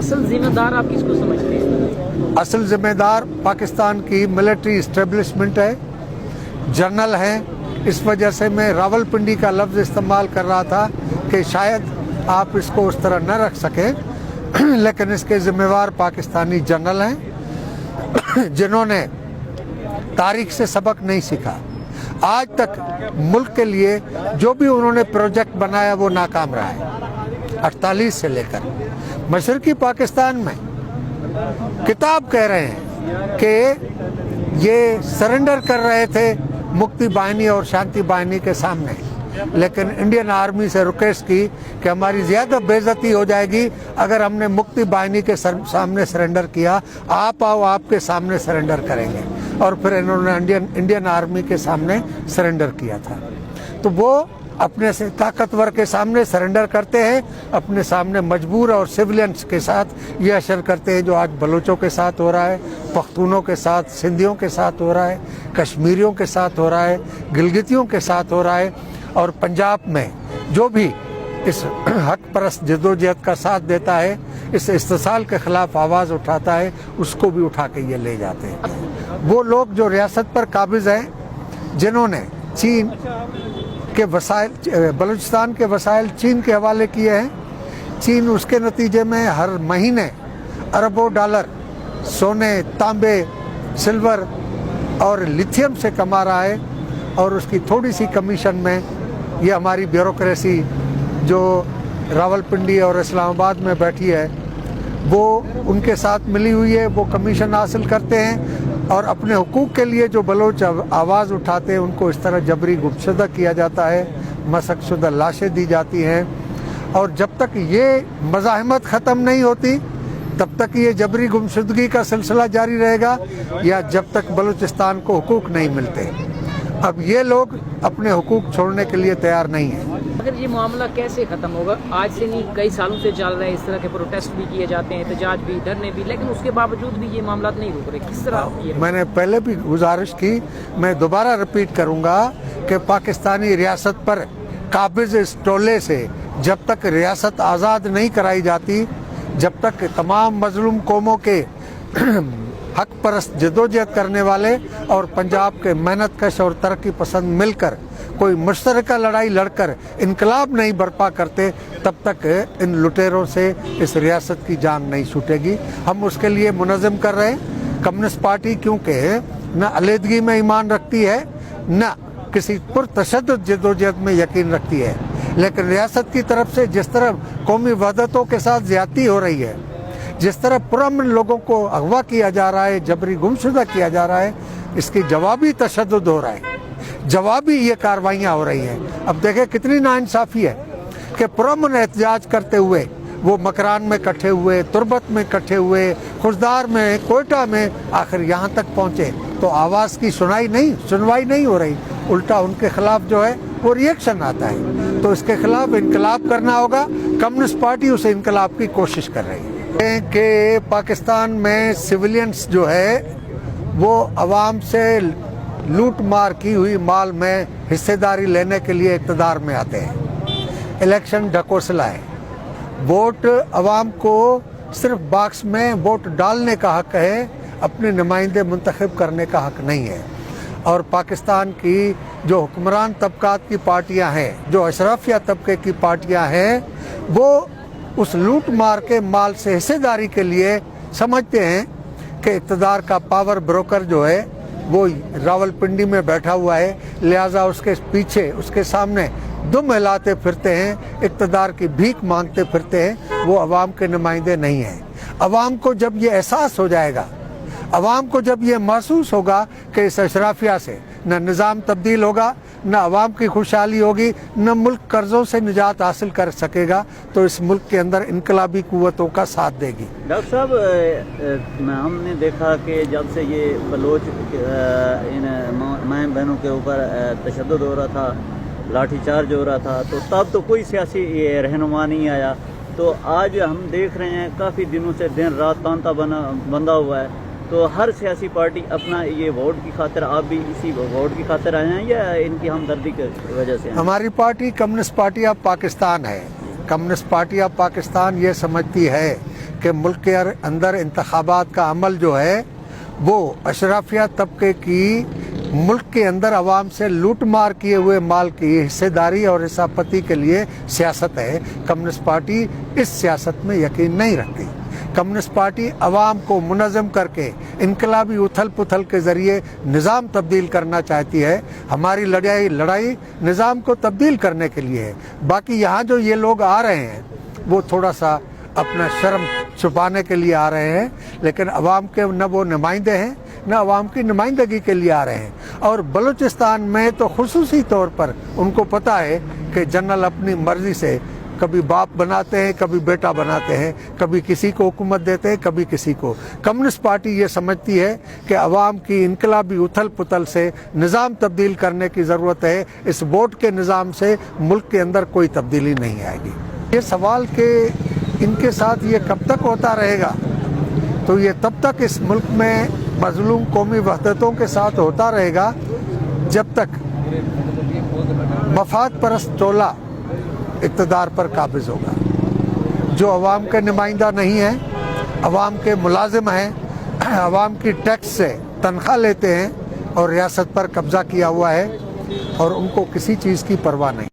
اصل ذمہ دار آپ کس کو سمجھتے ہیں؟ اصل ذمہ دار پاکستان کی ملٹری اسٹیبلشمنٹ ہے، جنرل ہیں۔ اس وجہ سے میں راولپنڈی کا لفظ استعمال کر رہا تھا کہ شاید آپ اس کو اس طرح نہ رکھ سکیں، لیکن اس کے ذمہ دار پاکستانی جنرل ہیں جنہوں نے تاریخ سے سبق نہیں سیکھا۔ آج تک ملک کے لیے جو بھی انہوں نے پروجیکٹ بنایا وہ ناکام رہا ہے۔ 48 سے لے کر مشرقی پاکستان میں کتاب کہہ رہے ہیں کہ یہ سرنڈر کر رہے تھے مکتی باہنی اور شانتی باہنی کے سامنے، لیکن انڈین آرمی سے ریکویسٹ کی کہ ہماری زیادہ بے عزتی ہو جائے گی اگر ہم نے مکتی باہنی کے سامنے سرنڈر کیا، آپ آؤ آپ کے سامنے سرنڈر کریں گے، اور پھر انہوں نے انڈین آرمی کے سامنے سرنڈر کیا تھا۔ تو وہ اپنے سے طاقتور کے سامنے سرنڈر کرتے ہیں، اپنے سامنے مجبور اور سیولینز کے ساتھ یہ اشر کرتے ہیں جو آج بلوچوں کے ساتھ ہو رہا ہے، پختونوں کے ساتھ، سندھیوں کے ساتھ ہو رہا ہے، کشمیریوں کے ساتھ ہو رہا ہے، گلگتیوں کے ساتھ ہو رہا ہے، اور پنجاب میں جو بھی اس حق پرست جدوجہد کا ساتھ دیتا ہے، اس استحصال کے خلاف آواز اٹھاتا ہے، اس کو بھی اٹھا کے یہ لے جاتے ہیں۔ وہ لوگ جو ریاست پر قابض ہیں، جنہوں نے چین کے وسائل، بلوچستان کے وسائل چین کے حوالے کیے ہیں، چین اس کے نتیجے میں ہر مہینے اربوں ڈالر سونے، تانبے، سلور اور لیتھیم سے کما رہا ہے، اور اس کی تھوڑی سی کمیشن میں یہ ہماری بیوروکریسی جو راولپنڈی اور اسلام آباد میں بیٹھی ہے وہ ان کے ساتھ ملی ہوئی ہے، وہ کمیشن حاصل کرتے ہیں، اور اپنے حقوق کے لیے جو بلوچ آواز اٹھاتے ہیں ان کو اس طرح جبری گمشدہ کیا جاتا ہے، مسخ شدہ لاشیں دی جاتی ہیں، اور جب تک یہ مزاحمت ختم نہیں ہوتی تب تک یہ جبری گمشدگی کا سلسلہ جاری رہے گا، یا جب تک بلوچستان کو حقوق نہیں ملتے۔ اب یہ لوگ اپنے حقوق چھوڑنے کے لیے تیار نہیں ہیں۔ اگر یہ معاملہ کیسے ختم ہوگا؟ آج سے نہیں، کئی سالوں سے چل رہے ہیں، اس طرح کے پروٹیسٹ بھی کیے جاتے ہیں، احتجاج بھی، دھرنے بھی، لیکن اس کے باوجود بھی یہ معاملات نہیں رک رہے، کس طرح یہ؟ میں نے پہلے بھی گزارش کی، میں دوبارہ رپیٹ کروں گا کہ پاکستانی ریاست پر قابض اس ٹولے سے جب تک ریاست آزاد نہیں کرائی جاتی، جب تک تمام مظلوم قوموں کے حق پرست جدوجہد کرنے والے اور پنجاب کے محنت کش اور ترقی پسند مل کر کوئی مشترکہ لڑائی لڑ کر انقلاب نہیں برپا کرتے، تب تک ان لٹیروں سے اس ریاست کی جان نہیں چھوٹے گی۔ ہم اس کے لیے منظم کر رہے ہیں۔ کمیونسٹ پارٹی کیونکہ نہ علیحدگی میں ایمان رکھتی ہے، نہ کسی پرتشدد جدوجہد میں یقین رکھتی ہے، لیکن ریاست کی طرف سے جس طرح قومی وحدتوں کے ساتھ زیادتی ہو رہی ہے، جس طرح پرامن لوگوں کو اغوا کیا جا رہا ہے، جبری گمشدہ کیا جا رہا ہے، اس کی جوابی تشدد ہو رہا ہے، جوابی یہ کاروائیاں ہو رہی ہیں۔ اب دیکھیں کتنی ناانصافی ہے کہ پرامن احتجاج کرتے ہوئے وہ مکران میں کٹھے ہوئے، تربت میں کٹھے ہوئے، خوشدار میں، کوئٹہ میں، آخر یہاں تک پہنچے تو آواز کی سنوائی نہیں ہو رہی، الٹا ان کے خلاف جو ہے وہ ریئیکشن آتا ہے۔ تو اس کے خلاف انقلاب کرنا ہوگا۔ کمیونسٹ پارٹی اسے انقلاب کی کوشش کر رہی ہے کہ پاکستان میں سویلینز جو ہے وہ عوام سے لوٹ مار کی ہوئی مال میں حصے داری لینے کے لیے اقتدار میں آتے ہیں۔ الیکشن ڈھکوسلا ہے، ووٹ عوام کو صرف باکس میں ووٹ ڈالنے کا حق ہے، اپنے نمائندے منتخب کرنے کا حق نہیں ہے۔ اور پاکستان کی جو حکمران طبقات کی پارٹیاں ہیں، جو اشرافیہ طبقے کی پارٹیاں ہیں، وہ اس لوٹ مار کے مال سے حصے داری کے لیے سمجھتے ہیں کہ اقتدار کا پاور بروکر جو ہے وہ راولپنڈی میں بیٹھا ہوا ہے، لہٰذا اس کے پیچھے، اس کے سامنے دم ہلاتے پھرتے ہیں، اقتدار کی بھیک مانگتے پھرتے ہیں، وہ عوام کے نمائندے نہیں ہیں۔ عوام کو جب یہ احساس ہو جائے گا، عوام کو جب یہ محسوس ہوگا کہ اس اشرافیہ سے نہ نظام تبدیل ہوگا، نہ عوام کی خوشحالی ہوگی، نہ ملک قرضوں سے نجات حاصل کر سکے گا، تو اس ملک کے اندر انقلابی قوتوں کا ساتھ دے گی۔ ڈاکٹر صاحب، ہم نے دیکھا کہ جب سے یہ بلوچ ان مائیں بہنوں کے اوپر تشدد ہو رہا تھا، لاٹھی چارج ہو رہا تھا، تو تب تو کوئی سیاسی رہنما نہیں آیا، تو آج ہم دیکھ رہے ہیں کافی دنوں سے دن رات تانتا بندھا ہوا ہے، تو ہر سیاسی پارٹی اپنا یہ ووٹ کی خاطر، آپ بھی اسی ووٹ کی خاطر آئے ہیں یا ان کی ہمدردی کی وجہ سے؟ ہماری party communist party of Pakistan ہے۔ کمیونسٹ پارٹی آف پاکستان یہ سمجھتی ہے کہ ملک کے اندر انتخابات کا عمل جو ہے وہ اشرافیہ طبقے کی ملک کے اندر عوام سے لوٹ مار کیے ہوئے مال کی حصے داری اور حصہ پتی کے لیے سیاست ہے۔ کمیونسٹ پارٹی اس سیاست میں یقین نہیں رکھتی۔ کمیونسٹ پارٹی عوام کو منظم کر کے انقلابی اتھل پتھل کے ذریعے نظام تبدیل کرنا چاہتی ہے۔ ہماری لڑائی نظام کو تبدیل کرنے کے لیے ہے۔ باقی یہاں جو یہ لوگ آ رہے ہیں وہ تھوڑا سا اپنا شرم چھپانے کے لیے آ رہے ہیں، لیکن عوام کے نہ وہ نمائندے ہیں نہ عوام کی نمائندگی کے لیے آ رہے ہیں۔ اور بلوچستان میں تو خصوصی طور پر ان کو پتہ ہے کہ جنرل اپنی مرضی سے کبھی باپ بناتے ہیں، کبھی بیٹا بناتے ہیں، کبھی کسی کو حکومت دیتے ہیں، کبھی کسی کو۔ کمیونسٹ پارٹی یہ سمجھتی ہے کہ عوام کی انقلابی اتھل پتھل سے نظام تبدیل کرنے کی ضرورت ہے۔ اس ووٹ کے نظام سے ملک کے اندر کوئی تبدیلی نہیں آئے گی۔ یہ سوال کہ ان کے ساتھ یہ کب تک ہوتا رہے گا، تو یہ تب تک اس ملک میں مظلوم قومی وحدتوں کے ساتھ ہوتا رہے گا جب تک مفاد پرست ٹولہ اقتدار پر قابض ہوگا، جو عوام کے نمائندہ نہیں ہیں، عوام کے ملازم ہیں، عوام کی ٹیکس سے تنخواہ لیتے ہیں اور ریاست پر قبضہ کیا ہوا ہے اور ان کو کسی چیز کی پرواہ نہیں۔